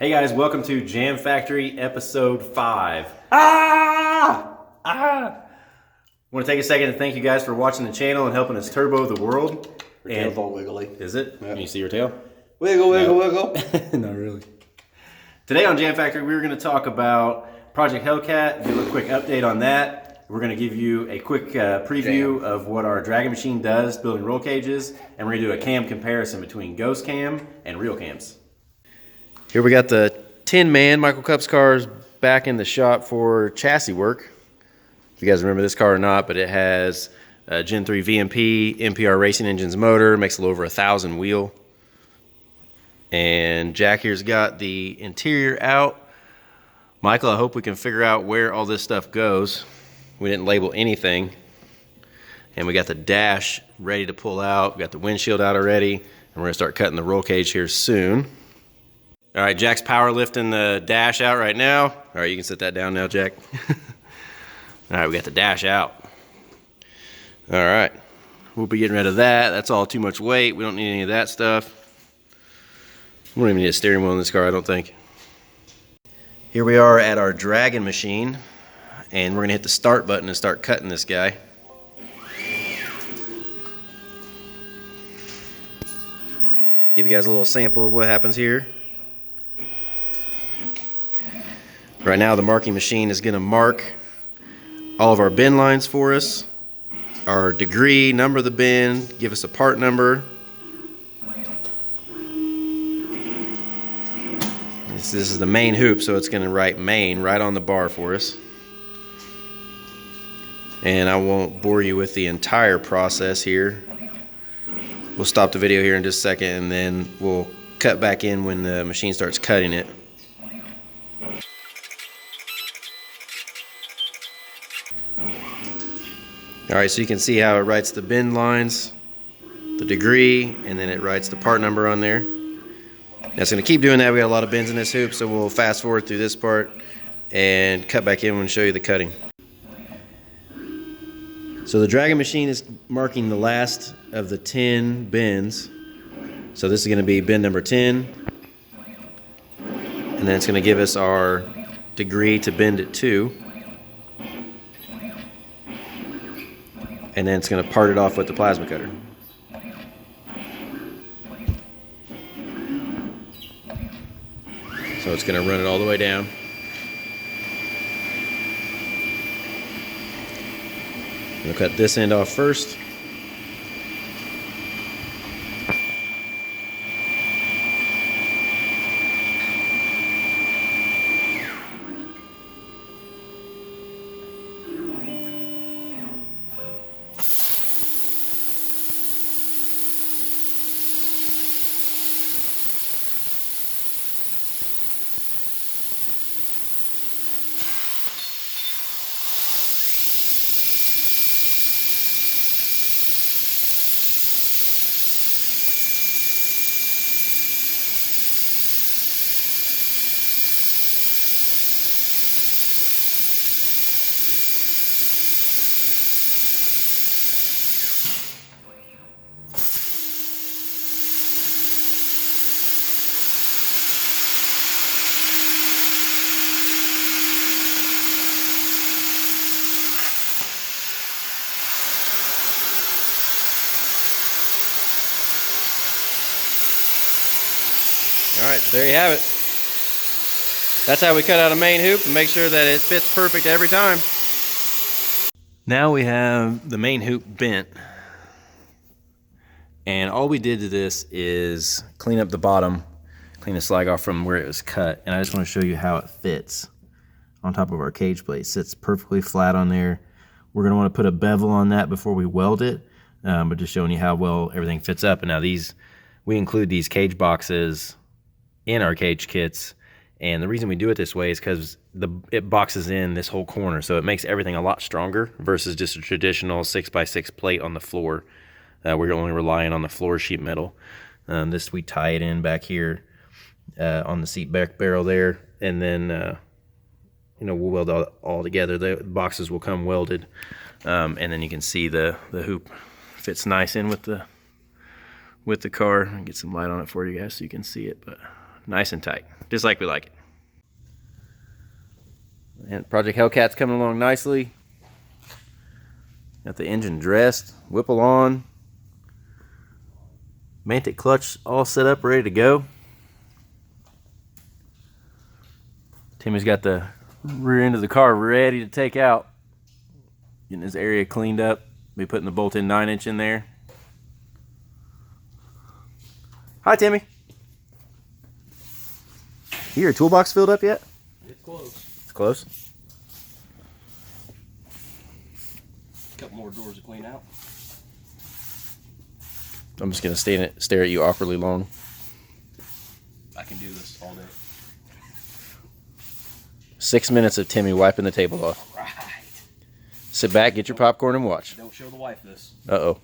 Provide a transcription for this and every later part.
Hey guys, welcome to Jam Factory episode 5. I want to take a second to thank you guys for watching the channel and helping us turbo the world. Your tail's all wiggly. Is it? Yep. Can you see your tail? Wiggle, wiggle, wiggle. Not really. Today on Jam Factory, we're going to talk about Project Hellcat, give a quick update on that. We're going to give you a quick preview of what our Dragon machine does building roll cages, and we're going to do a cam comparison between ghost cam and real cams. Here we got the Tin Man Michael Cups cars back in the shop for chassis work. If you guys remember this car or not, but it has a Gen 3 VMP, MPR Racing Engines motor, makes a little over 1,000 wheel. And Jack here's got the interior out. Michael, I hope we can figure out where all this stuff goes. We didn't label anything. And we got the dash ready to pull out. We got the windshield out already. And we're gonna start cutting the roll cage here soon. All right, Jack's power lifting the dash out right now. All right, you can sit that down now, Jack. All right, we got the dash out. All right, we'll be getting rid of that. That's all too much weight. We don't need any of that stuff. We don't even need a steering wheel in this car, I don't think. Here we are at our Dragon machine, and we're gonna hit the start button and start cutting this guy. Give you guys a little sample of what happens here. Right now the marking machine is going to mark all of our bin lines for us, our degree, number of the bin, give us a part number. This is the main hoop, so it's going to write main right on the bar for us. And I won't bore you with the entire process here. We'll stop the video here in just a second, and then we'll cut back in when the machine starts cutting it. Alright, so you can see how it writes the bin lines, the degree, and then it writes the part number on there. Now it's going to keep doing that. We got a lot of bins in this hoop, so we'll fast forward through this part and cut back in and show you the cutting. So the Dragon machine is marking the last of the 10 bins. So this is going to be bin number 10. And then it's going to give us our degree to bend it to. And then it's going to part it off with the plasma cutter. So it's going to run it all the way down. We'll cut this end off first. All right, there you have it. That's how we cut out a main hoop and make sure that it fits perfect every time. Now we have the main hoop bent. And all we did to this is clean up the bottom, clean the slag off from where it was cut. And I just want to show you how it fits on top of our cage plate. It sits perfectly flat on there. We're going to want to put a bevel on that before we weld it, but just showing you how well everything fits up. And now we include these cage boxes in our cage kits, and the reason we do it this way is because it boxes in this whole corner, so it makes everything a lot stronger versus just a traditional 6x6 plate on the floor. We're only relying on the floor sheet metal. This we tie it in back here on the seat back barrel there, and then we'll weld all together. The boxes will come welded, and then you can see the hoop fits nice in with the car. I'll get some light on it for you guys so you can see it, but Nice and tight, just like we like it. And Project Hellcat's coming along nicely. Got the engine dressed, Whipple on. Mantic clutch all set up, ready to go. Timmy's got the rear end of the car ready to take out. Getting his area cleaned up. Be putting the bolt-in 9-inch in there. Hi, Timmy. Your toolbox filled up yet? It's close. It's close. A couple more doors to clean out. I'm just gonna stare at you awkwardly long. I can do this all day. 6 minutes of Timmy wiping the table off. Right. Sit back, get your popcorn, and watch. Don't show the wife this. Uh-oh.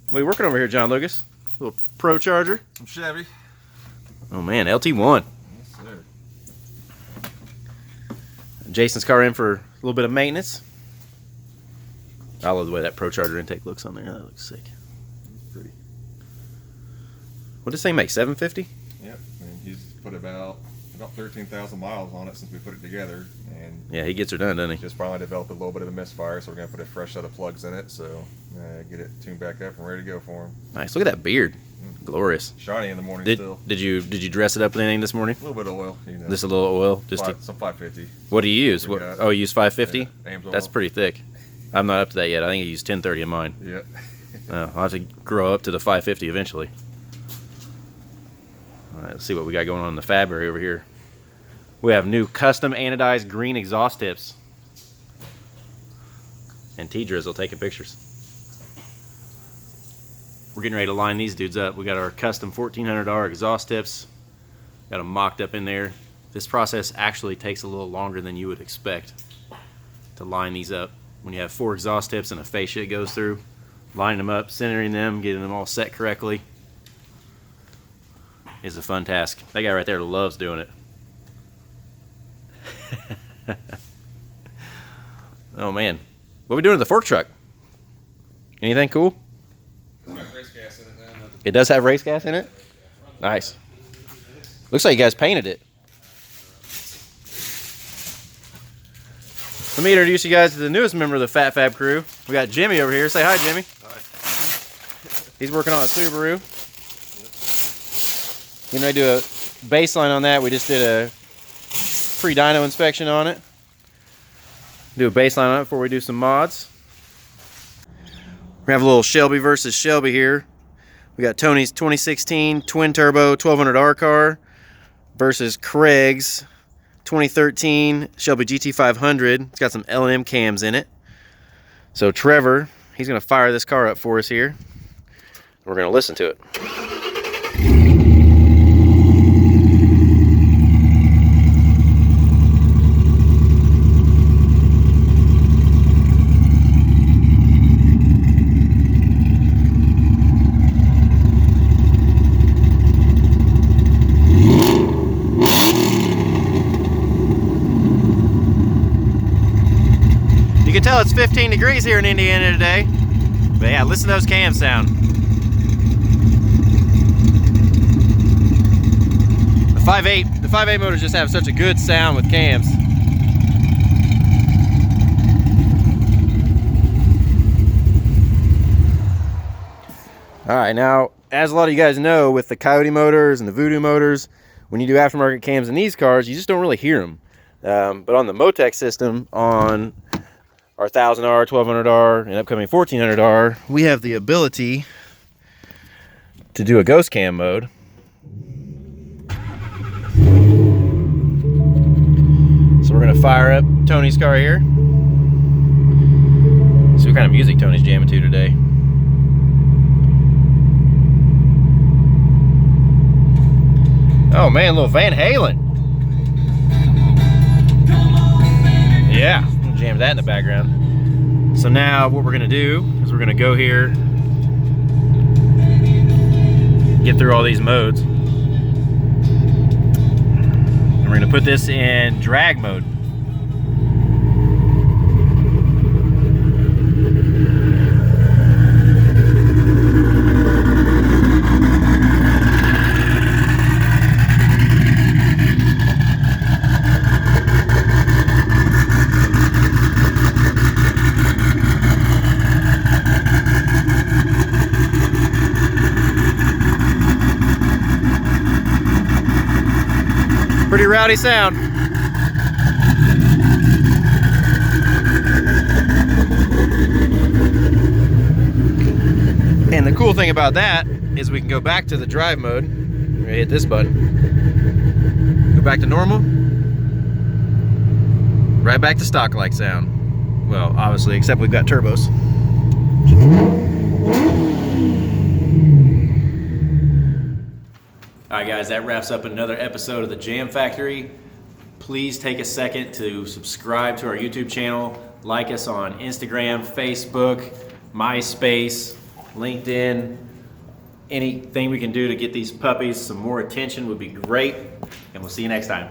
What are you working over here, John Lucas? Little Pro Charger. Some Chevy. Oh man, LT1. Yes, sir. Jason's car in for a little bit of maintenance. I love the way that Pro Charger intake looks on there. That looks sick. Pretty. What does this thing make? 750? Yep. And he's put about 13,000 miles on it since we put it together, and Yeah, he gets her done, doesn't he? just finally developed a little bit of a misfire, so we're gonna put a fresh set of plugs in it, so get it tuned back up and ready to go for him. Nice. Look at that beard. Glorious. Shiny in the morning Did still. you dress it up with anything this morning? A little bit of oil, you know. Just a little oil. Just to, some 550. what do you use? We What, got- oh, you use 550? Yeah, Ames oil. That's pretty thick. I'm not up to that yet. I think I use 1030 in mine. Yep. I'll have to grow up to the 550 eventually. All right, let's see what we got going on in the fab area over here. We have new custom anodized green exhaust tips. And T-Drizzle taking pictures. We're getting ready to line these dudes up. We got our custom $1,400 exhaust tips. Got them mocked up in there. This process actually takes a little longer than you would expect to line these up. When you have 4 exhaust tips and a fascia it goes through, lining them up, centering them, getting them all set correctly is a fun task. That guy right there loves doing it. Oh man, what are we doing to the fork truck? Anything cool? Race gas in it now. It does have race gas in it? Nice. Looks like you guys painted it. Let me introduce you guys to the newest member of the Fat Fab crew. We got Jimmy over here. Say hi, Jimmy. Hi. He's working on a Subaru. You know, I do a baseline on that. We just did a pre-dyno inspection on it. Do a baseline on it before we do some mods. We're gonna have a little Shelby versus Shelby here. We got Tony's 2016 twin turbo 1200R car versus Craig's 2013 Shelby GT500. It's got some L&M cams in it. So Trevor, he's gonna fire this car up for us here. We're gonna listen to it. You can tell it's 15 degrees here in Indiana today. But yeah, listen to those cams sound. The 5.8 motors just have such a good sound with cams. All right, now, as a lot of you guys know, with the Coyote motors and the Voodoo motors, when you do aftermarket cams in these cars, you just don't really hear them. But on the Motec system, on our 1000R, 1200R, and upcoming 1400R, we have the ability to do a ghost cam mode. So we're gonna fire up Tony's car here. See what kind of music Tony's jamming to today. Oh man, a little Van Halen. Yeah, we'll jam that in the background. So now what we're gonna do is we're gonna go here, get through all these modes. And we're gonna put this in drag mode. Pretty rowdy sound. And the cool thing about that is we can go back to the drive mode. We're gonna hit this button. Go back to normal. Right back to stock-like sound. Well, obviously, except we've got turbos. All right, guys, that wraps up another episode of the Jam Factory. Please take a second to subscribe to our YouTube channel, like us on Instagram, Facebook, MySpace, LinkedIn. Anything we can do to get these puppies some more attention would be great, and we'll see you next time.